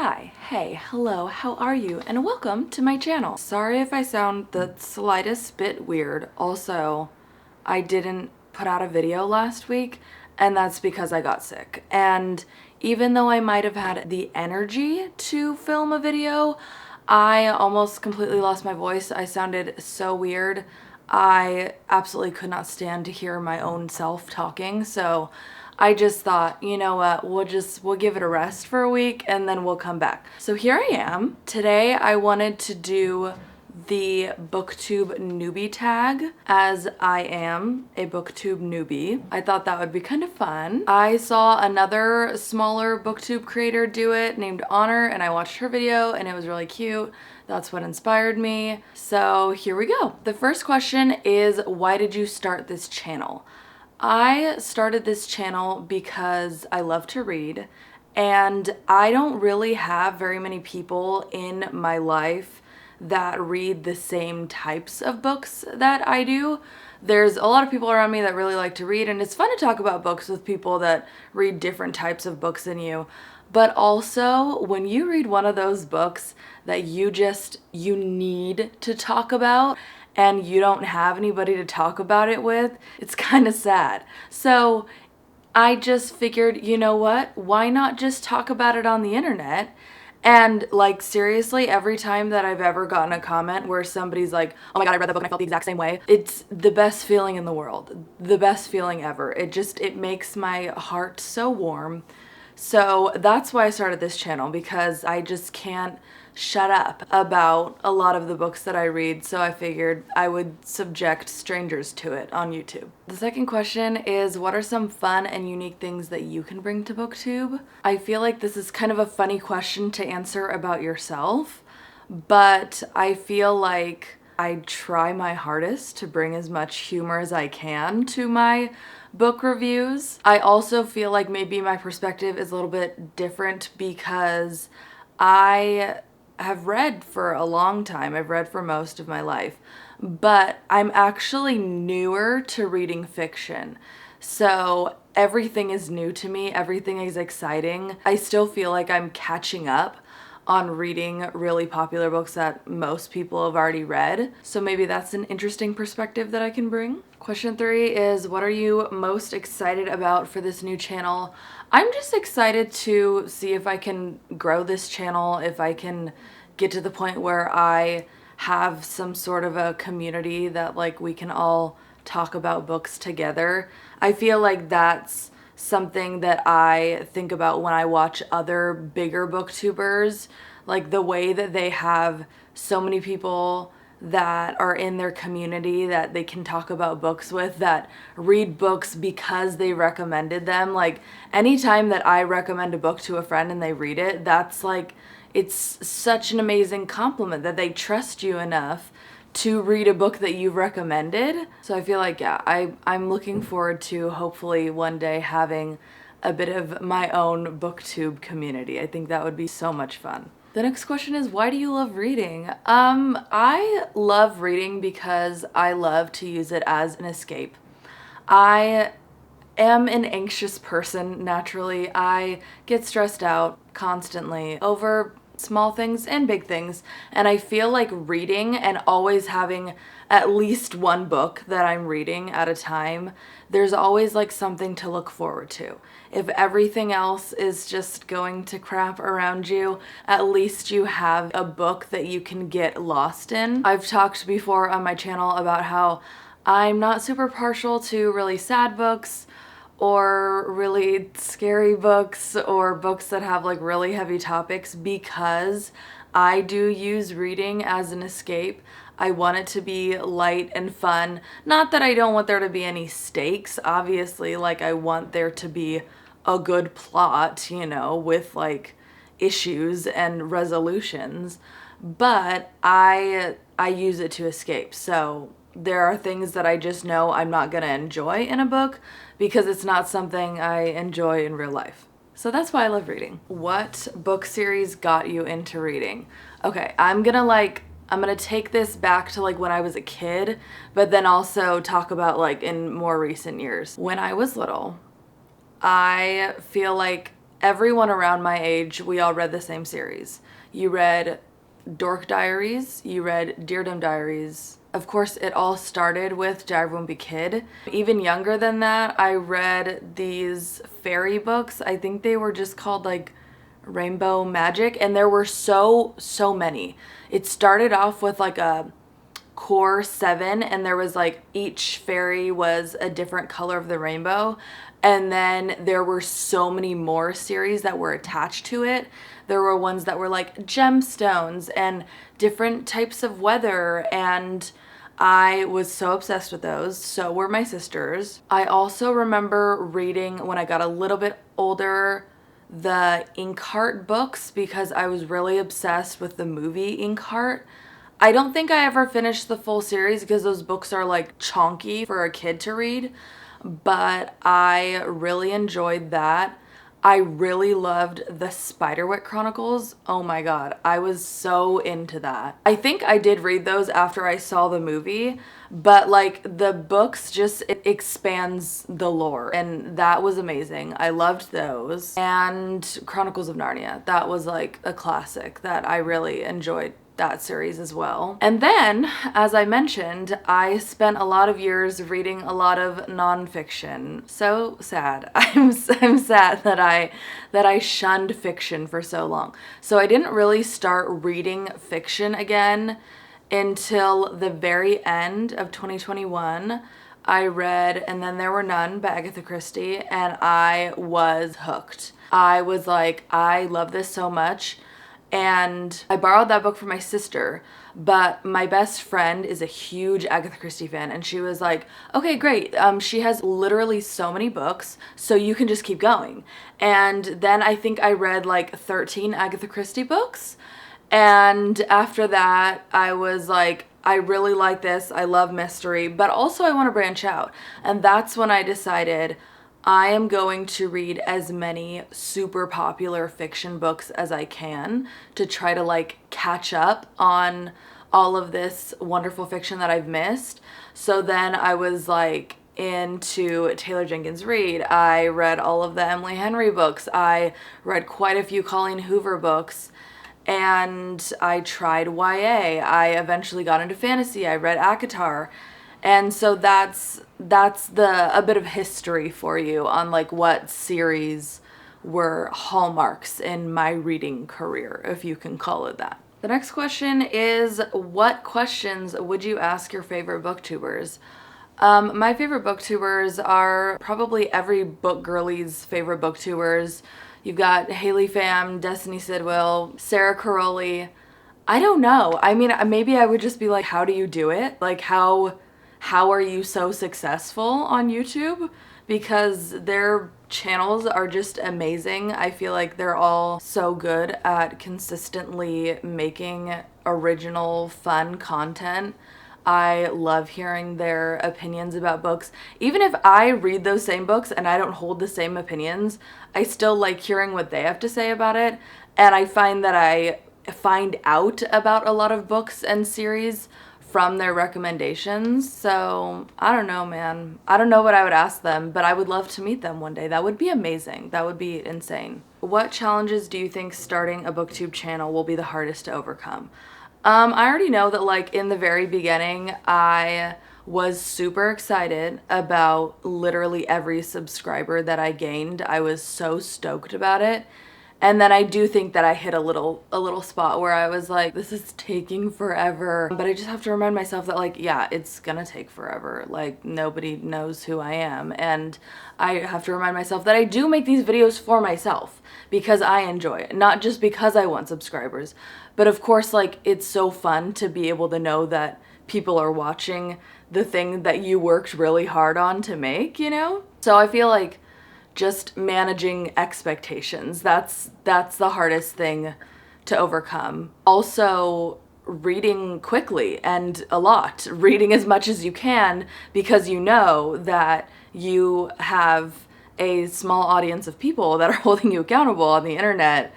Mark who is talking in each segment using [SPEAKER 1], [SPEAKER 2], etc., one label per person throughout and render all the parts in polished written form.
[SPEAKER 1] Hi, hey, hello, how are you? And welcome to my channel. Sorry if I sound the slightest bit weird. Also, I didn't put out a video last week, and that's because I got sick. And even though I might have had the energy to film a video, I almost completely lost my voice. I sounded so weird. I absolutely could not stand to hear my own self talking, so I just thought, you know what, we'll give it a rest for a week and then we'll come back. So here I am. Today I wanted to do the booktube newbie tag, as I am a booktube newbie. I thought that would be kind of fun. I saw another smaller booktube creator do it named Honor, and I watched her video and it was really cute. That's what inspired me. So here we go. The first question is, why did you start this channel? I started this channel because I love to read, and I don't really have very many people in my life that read the same types of books that I do. There's a lot of people around me that really like to read, and it's fun to talk about books with people that read different types of books than you. But also, when you read one of those books that you need to talk about, and you don't have anybody to talk about it with, it's kind of sad. So I just figured, you know what? Why not just talk about it on the internet? And like, seriously, every time that I've ever gotten a comment where somebody's like, oh my God, I read that book and I felt the exact same way, it's the best feeling in the world. The best feeling ever. It makes my heart so warm. So that's why I started this channel, because I just can't shut up about a lot of the books that I read, so I figured I would subject strangers to it on YouTube. The second question is, what are some fun and unique things that you can bring to BookTube? I feel like this is kind of a funny question to answer about yourself, but I feel like I try my hardest to bring as much humor as I can to my book reviews. I also feel like maybe my perspective is a little bit different because I have read for a long time. I've read for most of my life, but I'm actually newer to reading fiction. So everything is new to me. Everything is exciting. I still feel like I'm catching up on reading really popular books that most people have already read. So maybe that's an interesting perspective that I can bring. Question 3 is, what are you most excited about for this new channel? I'm just excited to see if I can grow this channel, if I can get to the point where I have some sort of a community that like we can all talk about books together. I feel like that's something that I think about when I watch other bigger booktubers, like the way that they have so many people that are in their community that they can talk about books with, that read books because they recommended them. Like anytime that I recommend a book to a friend and they read it, that's like, it's such an amazing compliment that they trust you enough to read a book that you've recommended. So I feel like, yeah, I'm looking forward to hopefully one day having a bit of my own booktube community. I think that would be so much fun. The next question is, why do you love reading? I love reading because I love to use it as an escape. I am an anxious person naturally. I get stressed out constantly over small things and big things, and I feel like reading and always having at least one book that I'm reading at a time, there's always like something to look forward to. If everything else is just going to crap around you, at least you have a book that you can get lost in. I've talked before on my channel about how I'm not super partial to really sad books or really scary books or books that have like really heavy topics, because I do use reading as an escape. I want it to be light and fun. Not that I don't want there to be any stakes, obviously, like I want there to be a good plot, you know, with like issues and resolutions, but I use it to escape. So there are things that I just know I'm not gonna enjoy in a book because it's not something I enjoy in real life. So that's why I love reading. What book series got you into reading? Okay, I'm gonna take this back to like when I was a kid, but then also talk about like in more recent years. When I was little, I feel like everyone around my age, we all read the same series. You read Dork Diaries, you read Deardom Diaries. Of course, it all started with Diary of a Wimpy Kid. Even younger than that, I read these fairy books. I think they were just called like Rainbow Magic, and there were so many. It started off with like a core 7, and there was like each fairy was a different color of the rainbow, and then there were so many more series that were attached to it. There were ones that were like gemstones and different types of weather, and I was so obsessed with those. So were my sisters. I also remember reading, when I got a little bit older, the Inkheart books, because I was really obsessed with the movie Inkheart. I don't think I ever finished the full series because those books are like chonky for a kid to read, but I really enjoyed that. I really loved the Spiderwick Chronicles. Oh my god, I was so into that. I think I did read those after I saw the movie, but like the books just, it expands the lore, and that was amazing. I loved those. And Chronicles of Narnia, that was like a classic that I really enjoyed, that series as well. And then, as I mentioned, I spent a lot of years reading a lot of nonfiction. So sad. I'm sad that I shunned fiction for so long. So I didn't really start reading fiction again until the very end of 2021. I read And Then There Were None by Agatha Christie, and I was hooked. I was like, I love this so much. And I borrowed that book from my sister, but my best friend is a huge Agatha Christie fan, and she was like, okay, great. She has literally so many books, so you can just keep going. And then I think I read like 13 Agatha Christie books. And after that, I was like, I really like this. I love mystery, but also I want to branch out. And that's when I decided I am going to read as many super popular fiction books as I can to try to like catch up on all of this wonderful fiction that I've missed. So then I was like into Taylor Jenkins Reid. I read all of the Emily Henry books. I read quite a few Colleen Hoover books. And I tried YA. I eventually got into fantasy. I read ACOTAR. And so that's a bit of history for you on like what series were hallmarks in my reading career, if you can call it that. The next question is, what questions would you ask your favorite booktubers? My favorite booktubers are probably every book girlie's favorite booktubers. You've got Haley Pham, Destiny Sidwell, Sarah Caroli. I don't know. I mean, maybe I would just be like, how do you do it? Like, how are you so successful on YouTube? Because their channels are just amazing. I feel like they're all so good at consistently making original, fun content. I love hearing their opinions about books. Even if I read those same books and I don't hold the same opinions, I still like hearing what they have to say about it. And I find that I find out about a lot of books and series from their recommendations. So I don't know, man. I don't know what I would ask them, but I would love to meet them one day. That would be amazing. That would be insane. What challenges do you think starting a booktube channel will be the hardest to overcome? I already know that like in the very beginning, I was super excited about literally every subscriber that I gained. I was so stoked about it. And then I do think that I hit a little spot where I was like, this is taking forever. But I just have to remind myself that like, yeah, it's gonna take forever. Like nobody knows who I am. And I have to remind myself that I do make these videos for myself because I enjoy it, not just because I want subscribers. But of course, like it's so fun to be able to know that people are watching the thing that you worked really hard on to make, you know? So I feel like just managing expectations, that's the hardest thing to overcome. Also, reading quickly and a lot, reading as much as you can because you know that you have a small audience of people that are holding you accountable on the internet.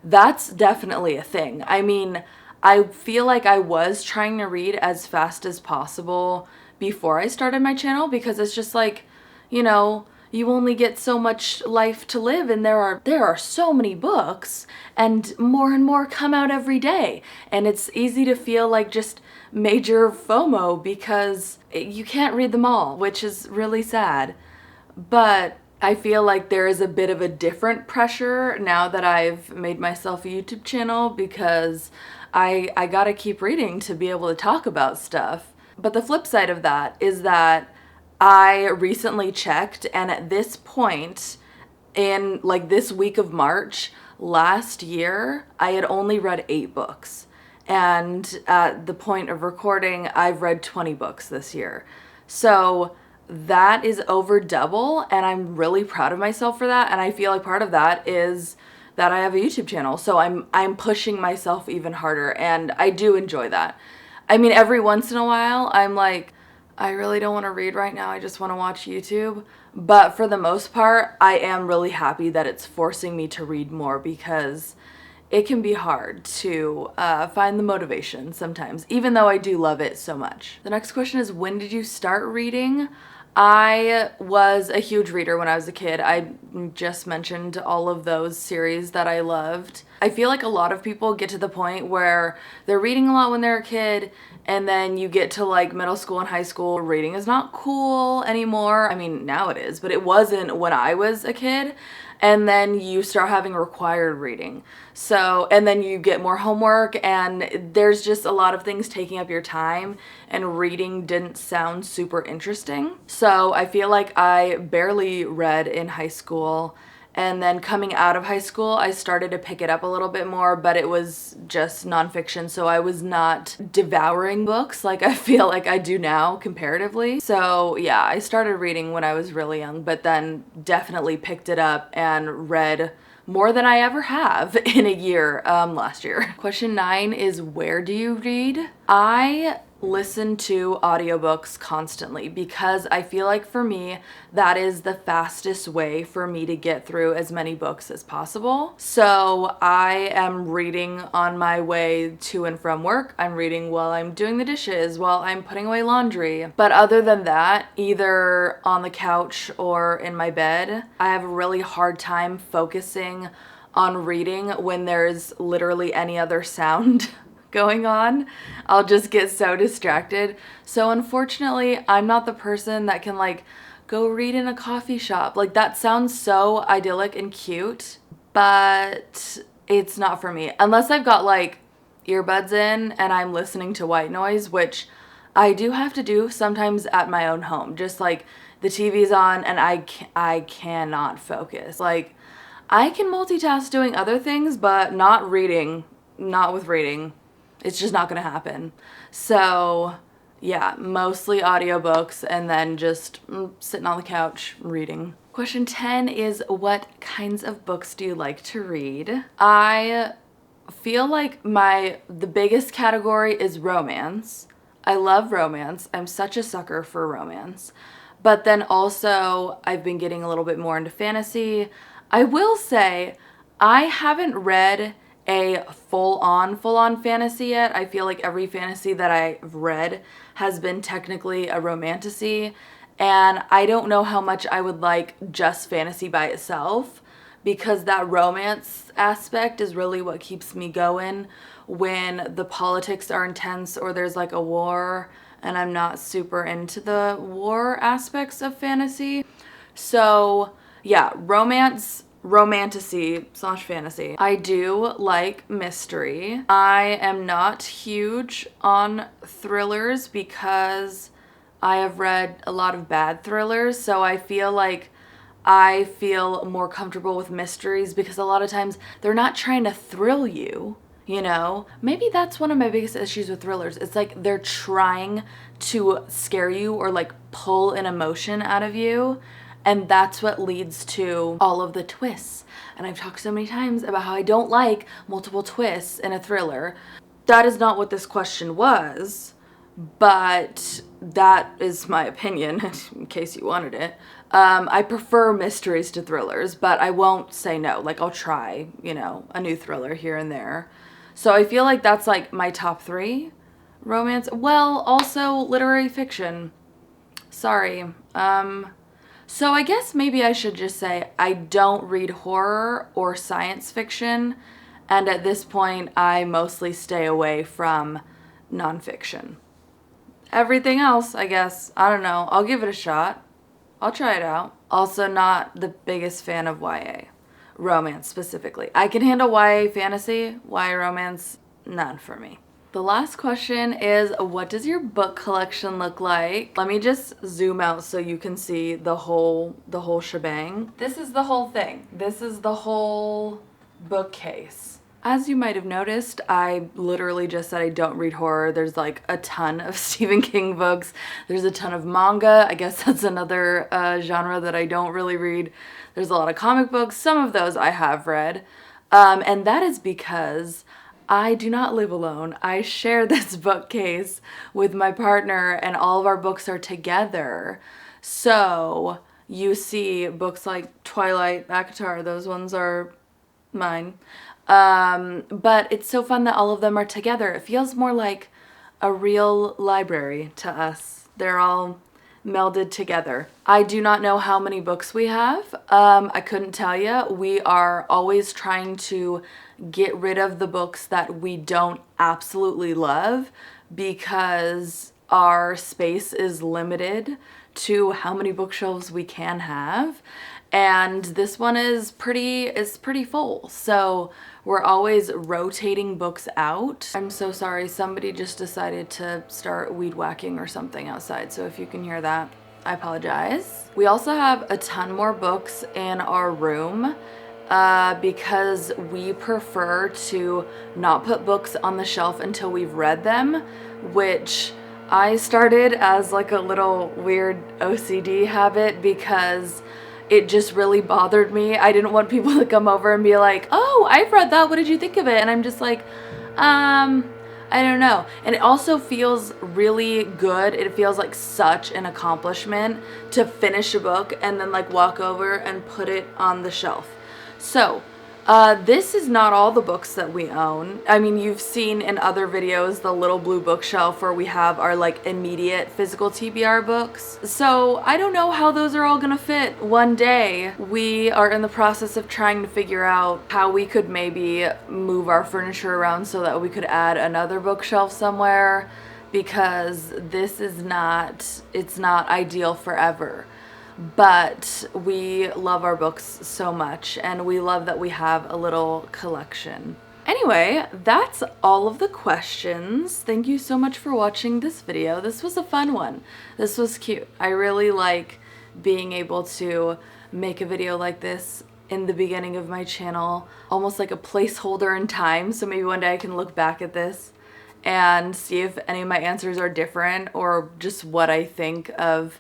[SPEAKER 1] That's definitely a thing. I mean, I feel like I was trying to read as fast as possible before I started my channel because it's just like, you know, you only get so much life to live, and there are so many books, and more come out every day, and it's easy to feel like just major FOMO because you can't read them all, which is really sad. But I feel like there is a bit of a different pressure now that I've made myself a YouTube channel, because I gotta keep reading to be able to talk about stuff. But the flip side of that is that I recently checked, and at this point in like this week of March last year, I had only read 8 books. And at the point of recording, I've read 20 books this year. So that is over double, and I'm really proud of myself for that. And I feel like part of that is that I have a YouTube channel. So I'm pushing myself even harder, and I do enjoy that. I mean, every once in a while, I'm like, I really don't want to read right now, I just want to watch YouTube. But for the most part, I am really happy that it's forcing me to read more, because it can be hard to find the motivation sometimes, even though I do love it so much. The next question is, when did you start reading? I was a huge reader when I was a kid. I just mentioned all of those series that I loved. I feel like a lot of people get to the point where they're reading a lot when they're a kid, and then you get to like middle school and high school, reading is not cool anymore. I mean, now it is, but it wasn't when I was a kid. And then you start having required reading. So, and then you get more homework, and there's just a lot of things taking up your time, and reading didn't sound super interesting. So I feel like I barely read in high school. And then coming out of high school, I started to pick it up a little bit more, but it was just nonfiction, so I was not devouring books like I feel like I do now comparatively. So yeah, I started reading when I was really young, but then definitely picked it up and read more than I ever have in a year last year. Question 9 is, where do you read? I listen to audiobooks constantly, because I feel like for me that is the fastest way for me to get through as many books as possible. So I am reading on my way to and from work, I'm reading while I'm doing the dishes, while I'm putting away laundry. But other than that, either on the couch or in my bed, I have a really hard time focusing on reading when there's literally any other sound going on. I'll just get so distracted. So unfortunately, I'm not the person that can like go read in a coffee shop. Like, that sounds so idyllic and cute, but it's not for me. Unless I've got like earbuds in and I'm listening to white noise, which I do have to do sometimes at my own home. Just like the TV's on and I cannot focus. Like, I can multitask doing other things, but not reading, not with reading. It's just not gonna happen. So yeah, mostly audiobooks, and then just sitting on the couch reading. Question 10 is, what kinds of books do you like to read? I feel like the biggest category is romance. I love romance. I'm such a sucker for romance. But then also I've been getting a little bit more into fantasy. I will say I haven't read a full-on fantasy yet. I feel like every fantasy that I've read has been technically a romantasy, and I don't know how much I would like just fantasy by itself, because that romance aspect is really what keeps me going when the politics are intense or there's like a war, and I'm not super into the war aspects of fantasy. So yeah, romantasy/fantasy. I do like mystery. I am not huge on thrillers because I have read a lot of bad thrillers, so I feel like I feel more comfortable with mysteries because a lot of times they're not trying to thrill you, you know? Maybe that's one of my biggest issues with thrillers. It's like they're trying to scare you or like pull an emotion out of you. And that's what leads to all of the twists. And I've talked so many times about how I don't like multiple twists in a thriller. That is not what this question was, but that is my opinion, in case you wanted it. I prefer mysteries to thrillers, but I won't say no. Like, I'll try, you know, a new thriller here and there. So I feel like that's like my top 3. Romance, well, also literary fiction. Sorry. So I guess maybe I should just say I don't read horror or science fiction, and at this point I mostly stay away from nonfiction. Everything else, I guess, I don't know, I'll give it a shot. I'll try it out. Also not the biggest fan of YA. Romance specifically. I can handle YA fantasy, YA romance, none for me. The last question is, what does your book collection look like? Let me just zoom out so you can see the whole shebang. This is the whole thing. This is the whole bookcase. As you might have noticed, I literally just said I don't read horror. There's like a ton of Stephen King books. There's a ton of manga. I guess that's another genre that I don't really read. There's a lot of comic books. Some of those I have read. And that is because I do not live alone. I share this bookcase with my partner and all of our books are together. So you see books like Twilight, ACOTAR, those ones are mine. But it's so fun that all of them are together. It feels more like a real library to us. They're all melded together. I do not know how many books we have. I couldn't tell you. We are always trying to get rid of the books that we don't absolutely love because our space is limited to how many bookshelves we can have. And this one is pretty full. So we're always rotating books out. I'm so sorry, somebody just decided to start weed whacking or something outside. So if you can hear that, I apologize. We also have a ton more books in our room because we prefer to not put books on the shelf until we've read them, which I started as like a little weird OCD habit because it just really bothered me. I didn't want people to come over and be like, oh, I've read that, what did you think of it? And I'm just like, I don't know. And it also feels really good. It feels like such an accomplishment to finish a book and then like walk over and put it on the shelf. So this is not all the books that we own. I mean, you've seen in other videos the little blue bookshelf where we have our like immediate physical TBR books. So I don't know how those are all gonna fit one day. We are in the process of trying to figure out how we could maybe move our furniture around so that we could add another bookshelf somewhere, because this is it's not ideal forever. But we love our books so much and we love that we have a little collection. Anyway, that's all of the questions. Thank you so much for watching this video. This was a fun one. This was cute. I really like being able to make a video like this in the beginning of my channel, almost like a placeholder in time. So maybe one day I can look back at this and see if any of my answers are different or just what I think of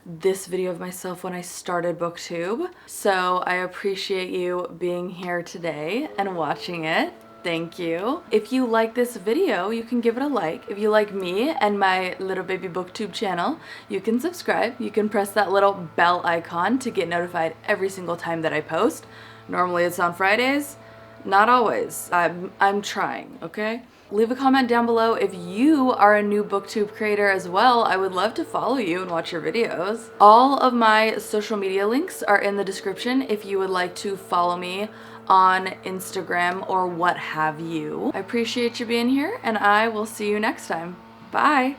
[SPEAKER 1] this video of myself when I started booktube. So I appreciate you being here today and watching it. Thank you. If you like this video, you can give it a like. If you like me and my little baby booktube channel, you can subscribe. You can press that little bell icon to get notified every single time that I post. Normally it's on Fridays, not always. I'm trying, okay? Leave a comment down below if you are a new booktube creator as well. I would love to follow you and watch your videos. All of my social media links are in the description if you would like to follow me on Instagram or what have you. I appreciate you being here and I will see you next time. Bye!